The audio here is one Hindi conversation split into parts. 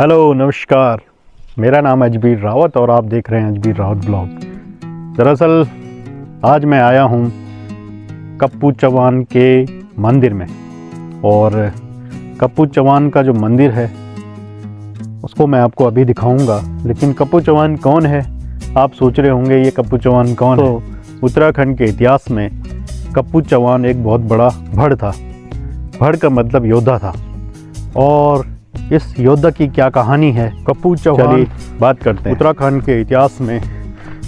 हेलो नमस्कार, मेरा नाम अजबीर रावत और आप देख रहे हैं अजबीर रावत ब्लॉग। दरअसल आज मैं आया हूँ कप्पू चौहान के मंदिर में और कप्पू चौहान का जो मंदिर है उसको मैं आपको अभी दिखाऊंगा। लेकिन कप्पू चौहान कौन है, आप सोच रहे होंगे ये कप्पू चौहान कौन है। उत्तराखंड के इतिहास में कप्पू चौहान एक बहुत बड़ा भड़ था। भड़ का मतलब योद्धा था और इस योद्धा की क्या कहानी है कप्पू चौहान, चलिए बात करते हैं। उत्तराखंड के इतिहास में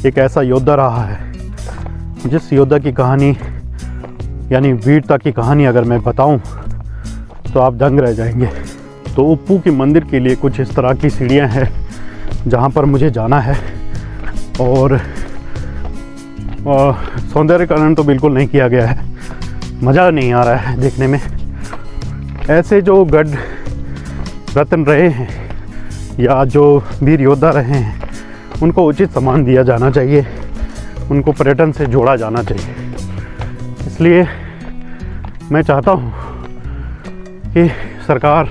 एक ऐसा योद्धा रहा है जिस योद्धा की कहानी यानी वीरता की कहानी अगर मैं बताऊं तो आप दंग रह जाएंगे। तो उप्पू के मंदिर के लिए कुछ इस तरह की सीढ़ियां हैं जहां पर मुझे जाना है और सौंदर्यकरण तो बिल्कुल नहीं किया गया है, मज़ा नहीं आ रहा है देखने में। ऐसे जो गढ़ रत्न रहे हैं या जो वीर योद्धा रहे हैं उनको उचित सम्मान दिया जाना चाहिए, उनको पर्यटन से जोड़ा जाना चाहिए। इसलिए मैं चाहता हूँ कि सरकार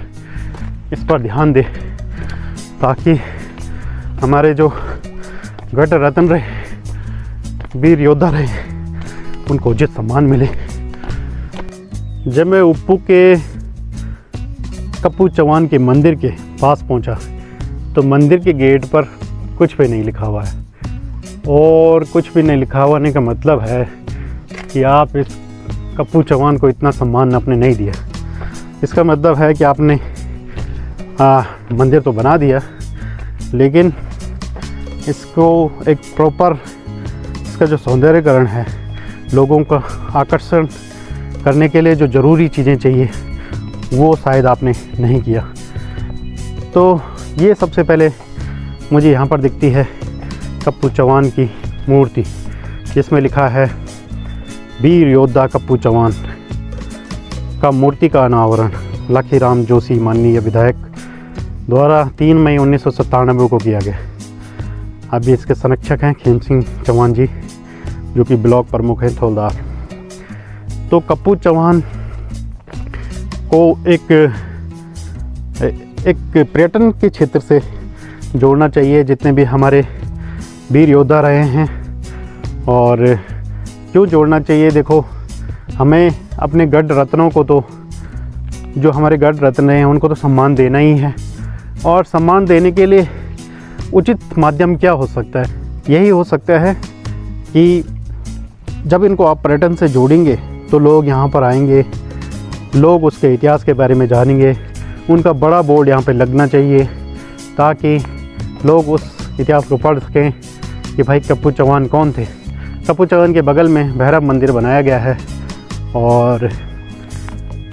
इस पर ध्यान दे ताकि हमारे जो गढ़ रत्न रहे, वीर योद्धा रहे, उनको उचित सम्मान मिले। जब मैं उप्पू के कप्पू चौहान के मंदिर के पास पहुंचा तो मंदिर के गेट पर कुछ भी नहीं लिखा हुआ है। और कुछ भी नहीं लिखा हुआ का मतलब है कि आप इस कप्पू चौहान को इतना सम्मान आपने नहीं दिया। इसका मतलब है कि आपने मंदिर तो बना दिया लेकिन इसको एक प्रॉपर इसका जो सौंदर्यकरण है, लोगों का आकर्षण करने के लिए जो ज़रूरी चीज़ें चाहिए वो शायद आपने नहीं किया। तो ये सबसे पहले मुझे यहाँ पर दिखती है कप्पू चौहान की मूर्ति जिसमें लिखा है वीर योद्धा कप्पू चौहान का मूर्ति का अनावरण लखीराम जोशी माननीय विधायक द्वारा 3 मई 1997 को किया गया। अभी इसके संरक्षक हैं खेम सिंह चौहान जी जो कि ब्लॉक प्रमुख हैं थोलदार। तो कप्पू चौहान को एक पर्यटन के क्षेत्र से जोड़ना चाहिए जितने भी हमारे वीर योद्धा रहे हैं। और क्यों जोड़ना चाहिए, देखो हमें अपने गढ़ रत्नों को तो जो हमारे गढ़ रत्न हैं उनको तो सम्मान देना ही है। और सम्मान देने के लिए उचित माध्यम क्या हो सकता है, यही हो सकता है कि जब इनको आप पर्यटन से जोड़ेंगे तो लोग यहाँ पर आएंगे, लोग उसके इतिहास के बारे में जानेंगे। उनका बड़ा बोर्ड यहाँ पे लगना चाहिए ताकि लोग उस इतिहास को पढ़ सकें कि भाई कप्पू चौहान कौन थे। कप्पू चौहान के बगल में भैरव मंदिर बनाया गया है और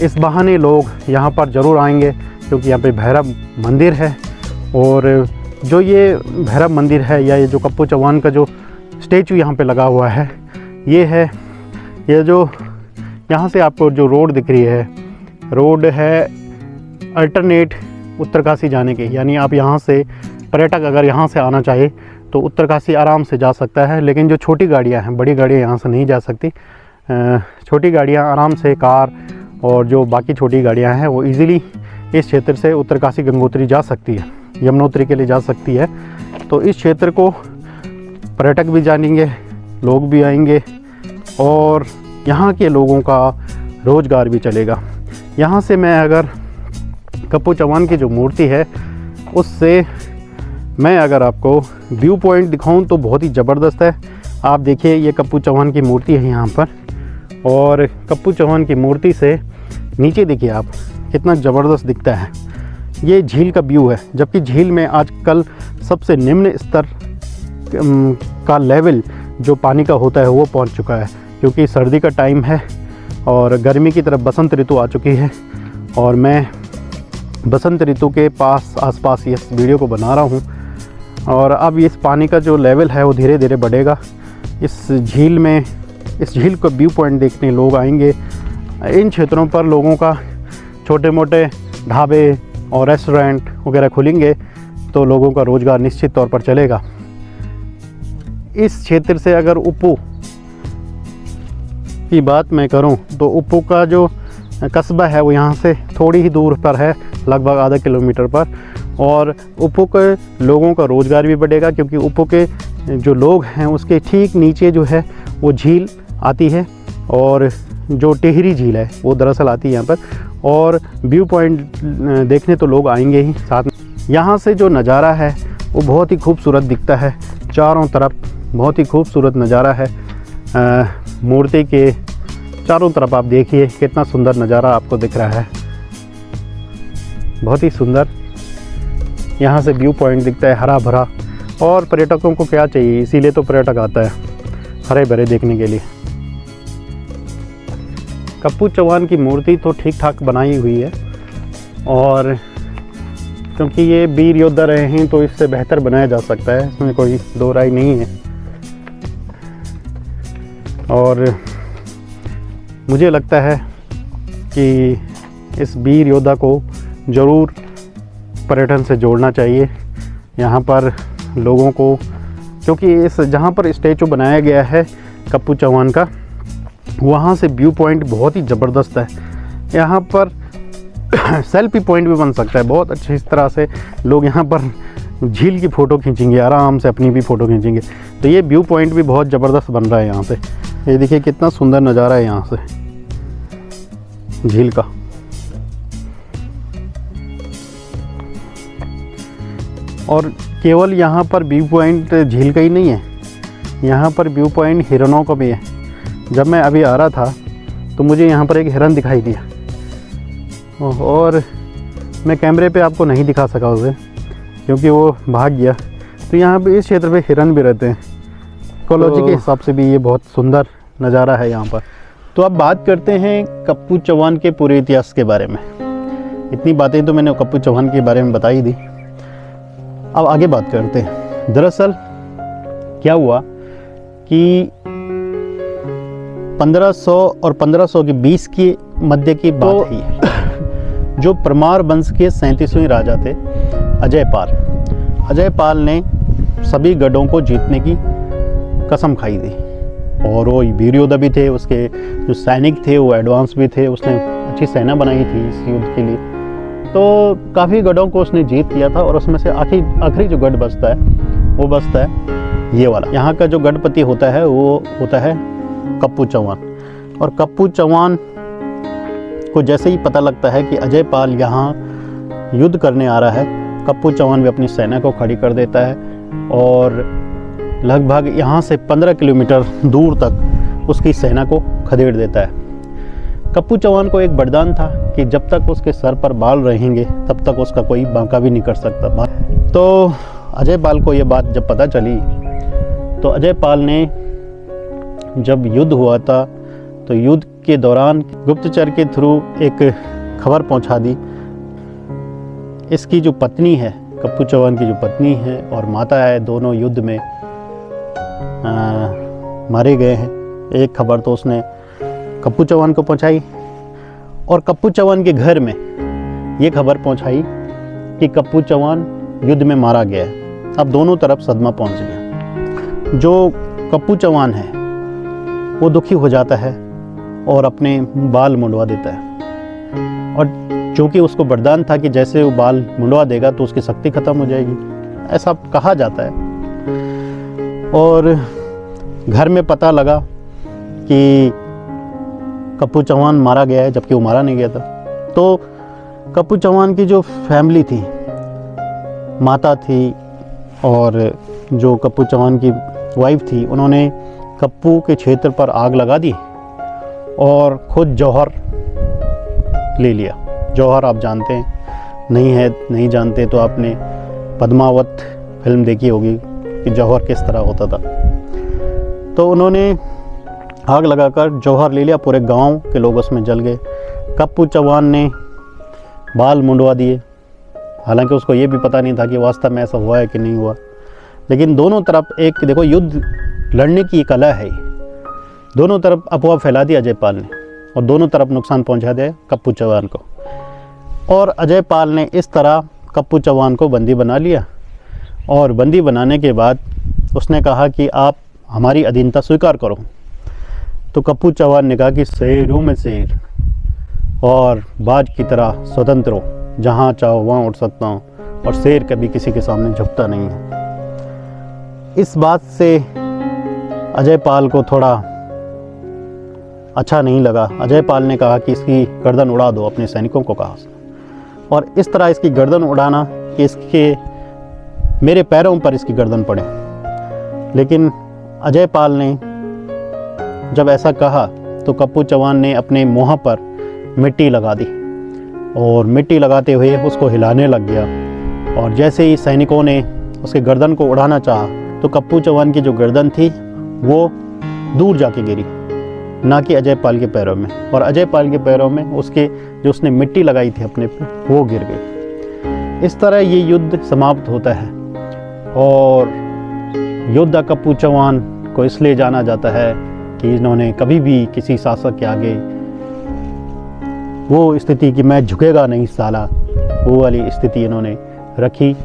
इस बहाने लोग यहाँ पर ज़रूर आएंगे क्योंकि यहाँ पे भैरव मंदिर है। और जो ये भैरव मंदिर है या ये जो कप्पू चौहान का जो स्टैचू यहाँ पे लगा हुआ है ये जो यहाँ से आपको जो रोड दिख रही है, रोड है अल्टरनेट उत्तरकाशी जाने की। यानी आप यहाँ से पर्यटक अगर यहाँ से आना चाहे तो उत्तरकाशी आराम से जा सकता है। लेकिन जो छोटी गाड़ियाँ हैं, बड़ी गाड़ियाँ यहाँ से नहीं जा सकती। छोटी गाड़ियाँ आराम से, कार और जो बाकी छोटी गाड़ियाँ हैं वो इजीली इस क्षेत्र से उत्तरकाशी गंगोत्री जा सकती है, यमुनोत्री के लिए जा सकती है। तो इस क्षेत्र को पर्यटक भी जानेंगे, लोग भी आएंगे और यहाँ के लोगों का रोज़गार भी चलेगा। यहाँ से मैं अगर कप्पू चौहान की जो मूर्ति है उससे मैं अगर आपको व्यू पॉइंट दिखाऊं तो बहुत ही ज़बरदस्त है। आप देखिए ये कप्पू चौहान की मूर्ति है यहाँ पर और कप्पू चौहान की मूर्ति से नीचे देखिए आप कितना ज़बरदस्त दिखता है। ये झील का व्यू है, जबकि झील में आजकल सबसे निम्न स्तर का लेवल जो पानी का होता है वो पहुँच चुका है क्योंकि सर्दी का टाइम है और गर्मी की तरफ बसंत ऋतु आ चुकी है। और मैं बसंत ऋतु के आसपास इस वीडियो को बना रहा हूँ और अब इस पानी का जो लेवल है वो धीरे धीरे बढ़ेगा। इस झील का व्यू पॉइंट देखने लोग आएंगे। इन क्षेत्रों पर लोगों का छोटे मोटे ढाबे और रेस्टोरेंट वगैरह खुलेंगे तो लोगों का रोज़गार निश्चित तौर पर चलेगा। इस क्षेत्र से अगर उप्पू की बात मैं करूं तो उप्पू का जो कस्बा है वो यहाँ से थोड़ी ही दूर पर है, लगभग आधा किलोमीटर पर। और उपो के लोगों का रोज़गार भी बढ़ेगा, क्योंकि उपो के जो लोग हैं उसके ठीक नीचे जो है वो झील आती है, और जो टिहरी झील है वो दरअसल आती है यहाँ पर। और व्यू पॉइंट देखने तो लोग आएंगे ही, साथ में यहाँ से जो नज़ारा है वो बहुत ही खूबसूरत दिखता है। चारों तरफ बहुत ही खूबसूरत नज़ारा है। मूर्ति के चारों तरफ आप देखिए कितना सुंदर नज़ारा आपको दिख रहा है, बहुत ही सुंदर। यहाँ से व्यू पॉइंट दिखता है हरा भरा, और पर्यटकों को क्या चाहिए, इसीलिए तो पर्यटक आता है हरे भरे देखने के लिए। कप्पू चौहान की मूर्ति तो ठीक ठाक बनाई हुई है, और क्योंकि ये वीर योद्धा रहे हैं तो इससे बेहतर बनाया जा सकता है, इसमें कोई दो राय नहीं है। और मुझे लगता है कि इस वीर योद्धा को ज़रूर पर्यटन से जोड़ना चाहिए यहाँ पर लोगों को, क्योंकि इस जहाँ पर स्टैचू बनाया गया है कप्पू चौहान का, वहाँ से व्यू पॉइंट बहुत ही ज़बरदस्त है। यहाँ पर सेल्फी पॉइंट भी बन सकता है बहुत अच्छी तरह से। लोग यहाँ पर झील की फ़ोटो खींचेंगे, आराम से अपनी भी फ़ोटो खींचेंगे। तो ये व्यू पॉइंट भी बहुत ज़बरदस्त बन रहा है यहाँ से। ये देखिए कितना सुंदर नज़ारा है यहाँ से झील का। और केवल यहाँ पर व्यू पॉइंट झील का ही नहीं है, यहाँ पर व्यू पॉइंट हिरणों का भी है। जब मैं अभी आ रहा था तो मुझे यहाँ पर एक हिरन दिखाई दिया, और मैं कैमरे पे आपको नहीं दिखा सका उसे क्योंकि वो भाग गया। तो यहाँ पे इस क्षेत्र पे हिरन भी रहते हैं, इकोलॉजी के हिसाब से भी ये बहुत सुंदर नज़ारा है यहाँ पर। तो अब बात करते हैं कप्पू चौहान के पूरे इतिहास के बारे में। इतनी बातें तो मैंने कप्पू चौहान के बारे में बता ही दी, अब आगे बात करते हैं। दरअसल क्या हुआ कि 1500 और 1500 के 20 के मध्य की बात है। जो परमार वंश के 37वें राजा थे अजय पाल ने सभी गढ़ों को जीतने की कसम खाई थी, और वो वीर योद्धा भी थे। उसके जो सैनिक थे वो एडवांस भी थे, उसने अच्छी सेना बनाई थी इस युद्ध के लिए। तो काफ़ी गढ़ों को उसने जीत लिया था, और उसमें से आखिरी जो गढ़ बचता है वो बचता है ये वाला। यहाँ का जो गढ़पति होता है वो होता है कप्पू चौहान। और कप्पू चौहान को जैसे ही पता लगता है कि अजय पाल यहाँ युद्ध करने आ रहा है, कप्पू चौहान भी अपनी सेना को खड़ी कर देता है, और लगभग यहाँ से 15 किलोमीटर दूर तक उसकी सेना को खदेड़ देता है। कप्पू चौहान को एक वरदान था कि जब तक उसके सर पर बाल रहेंगे तब तक उसका कोई बांका भी नहीं कर सकता। तो अजय पाल को ये बात जब पता चली तो अजय पाल ने जब युद्ध हुआ था तो युद्ध के दौरान गुप्तचर के थ्रू एक खबर पहुंचा दी। इसकी जो पत्नी है, कप्पू चौहान की जो पत्नी है और माता है, दोनों युद्ध में मारे गए हैं। एक खबर तो उसने कप्पू चौहान को पहुंचाई, और कप्पू चौहान के घर में ये खबर पहुंचाई कि कप्पू चौहान युद्ध में मारा गया है। अब दोनों तरफ सदमा पहुंच गया। जो कप्पू चौहान है वो दुखी हो जाता है और अपने बाल मुंडवा देता है, और चूँकि उसको वरदान था कि जैसे वो बाल मुंडवा देगा तो उसकी शक्ति खत्म हो जाएगी, ऐसा कहा जाता है। और घर में पता लगा कि कप्पू चौहान मारा गया है, जबकि वो मारा नहीं गया था। तो कप्पू चौहान की जो फैमिली थी, माता थी और जो कप्पू चौहान की वाइफ थी, उन्होंने कप्पू के क्षेत्र पर आग लगा दी और खुद जौहर ले लिया। जौहर आप जानते हैं, नहीं जानते तो आपने पद्मावत फिल्म देखी होगी कि जौहर किस तरह होता था। तो उन्होंने आग लगाकर जौहर ले लिया, पूरे गांव के लोग उसमें जल गए। कप्पू चौहान ने बाल मुंडवा दिए, हालांकि उसको ये भी पता नहीं था कि वास्तव में ऐसा हुआ है कि नहीं हुआ। लेकिन दोनों तरफ एक देखो, युद्ध लड़ने की कला है, दोनों तरफ अफवाह फैला दी अजय पाल ने, और दोनों तरफ नुकसान पहुंचा दिया कप्पू चौहान को। और अजय पाल ने इस तरह कप्पू चौहान को बंदी बना लिया, और बंदी बनाने के बाद उसने कहा कि आप हमारी अधीनता स्वीकार करो। तो कप्पू चौहान ने कहा कि शेरों में शेर और बाज की तरह स्वतंत्र हो, जहाँ चाहो वहाँ उठ सकता हूँ, और शेर कभी किसी के सामने झुकता नहीं है। इस बात से अजय पाल को थोड़ा अच्छा नहीं लगा। अजय पाल ने कहा कि इसकी गर्दन उड़ा दो, अपने सैनिकों को कहा, और इस तरह इसकी गर्दन उड़ाना कि इसके मेरे पैरों पर इसकी गर्दन पड़े। लेकिन अजय पाल ने जब ऐसा कहा तो कप्पू चौहान ने अपने मुँह पर मिट्टी लगा दी, और मिट्टी लगाते हुए उसको हिलाने लग गया। और जैसे ही सैनिकों ने उसके गर्दन को उड़ाना चाहा तो कप्पू चौहान की जो गर्दन थी वो दूर जाके गिरी, ना कि अजय पाल के पैरों में। और अजय पाल के पैरों में उसके जो उसने मिट्टी लगाई थी अपने पे, वो गिर गई। इस तरह ये युद्ध समाप्त होता है। और योद्धा कप्पू चौहान को इसलिए जाना जाता है कि इन्होंने कभी भी किसी शासक के आगे वो स्थिति कि मैं झुकेगा नहीं साला, वो वाली स्थिति इन्होंने रखी।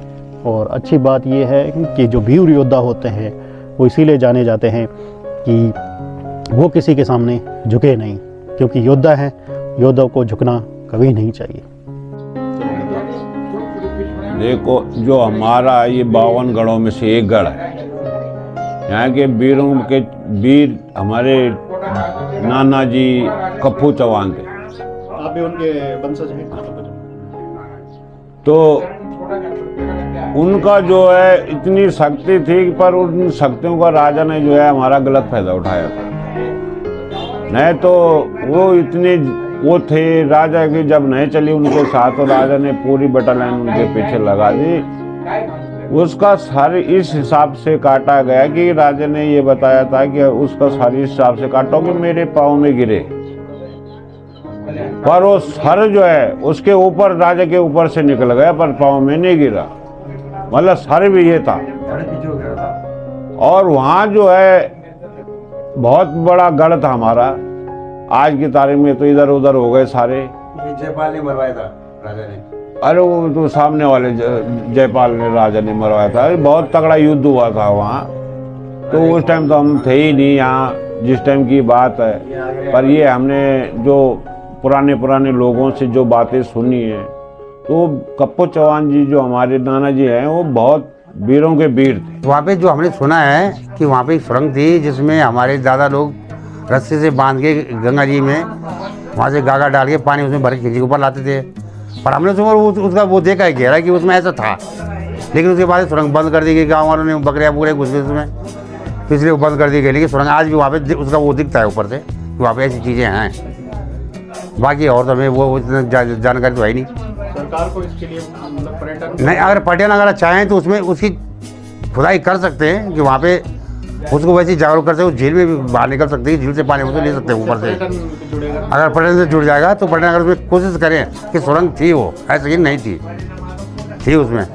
और अच्छी बात ये है कि जो वीर योद्धा होते हैं वो इसीलिए जाने जाते हैं कि वो किसी के सामने झुके नहीं, क्योंकि योद्धा हैं, योद्धा को झुकना कभी नहीं चाहिए। देखो, जो हमारा ये 52 गढ़ों में से एक गढ़ है। यहाँ के वीरों के वीर हमारे नाना जी कप्पू चौहान थे। आप भी उनके वंशज हैं? तो उनका जो है इतनी शक्ति थी, पर उन शक्तियों का राजा ने जो है हमारा गलत फायदा उठाया था। नहीं तो वो इतने वो थे राजा की, जब नहीं चली उनके साथ तो राजा ने पूरी बटालियन उनके पीछे लगा दी। उसका सारे इस हिसाब से काटा गया कि राजा ने ये बताया था कि उसका सारे हिसाब से काटो कि मेरे पाँव में गिरे, पर वो सर जो है उसके ऊपर राजा के ऊपर से निकल गया, पर पाँव में नहीं गिरा। मतलब सर भी ये था। और वहाँ जो है बहुत बड़ा गढ़ था हमारा। आज की तारीख में तो इधर उधर हो गए सारे। जयपाल ने मरवाया था राजा ने। अरे वो तो सामने वाले जयपाल ने राजा ने मरवाया था। बहुत तगड़ा युद्ध हुआ था वहाँ। तो उस टाइम तो हम थे ही नहीं यहाँ जिस टाइम की बात है, पर ये हमने जो पुराने लोगों से जो बातें सुनी है, तो कप्पू चौहान जी जो हमारे नाना जी हैं वो बहुत वीरों के वीर थे। वहाँ पे जो हमने सुना है कि वहाँ पे एक सुरंग थी जिसमें हमारे दादा लोग रस्सी से बांध के गंगा जी में वहाँ से गागा डाल के पानी उसमें भर के खिंची के ऊपर लाते थे। पर हमने उसका वो देखा है गहरा कि उसमें ऐसा था, लेकिन उसके बाद सुरंग बंद कर दी गई। गाँव वालों ने बकरियाँ बुकरियाँ घुस गई उसमें, तो इसलिए वो बंद कर दी गई। लेकिन सुरंग आज भी वहाँ पे उसका वो दिखता है ऊपर से कि वहाँ पे ऐसी चीज़ें हैं। बाकी और तो हमें वो जानकारी तो है नहीं। सरकार को इसके लिए मतलब पर्यटन नहीं, अगर पर्यटन अगर चाहें तो उसमें उसकी खुदाई कर सकते हैं कि वहाँ पे उसको वैसे जागरूक करते हैं। उस झील में भी बाहर निकल सकते हैं, झील से पानी उसको ले सकते हैं ऊपर से। अगर पर्यटन से जुड़ जाएगा तो पर्यटन अगर उसमें कोशिश करें कि सुरंग थी वो, ऐसे ही नहीं थी उसमें।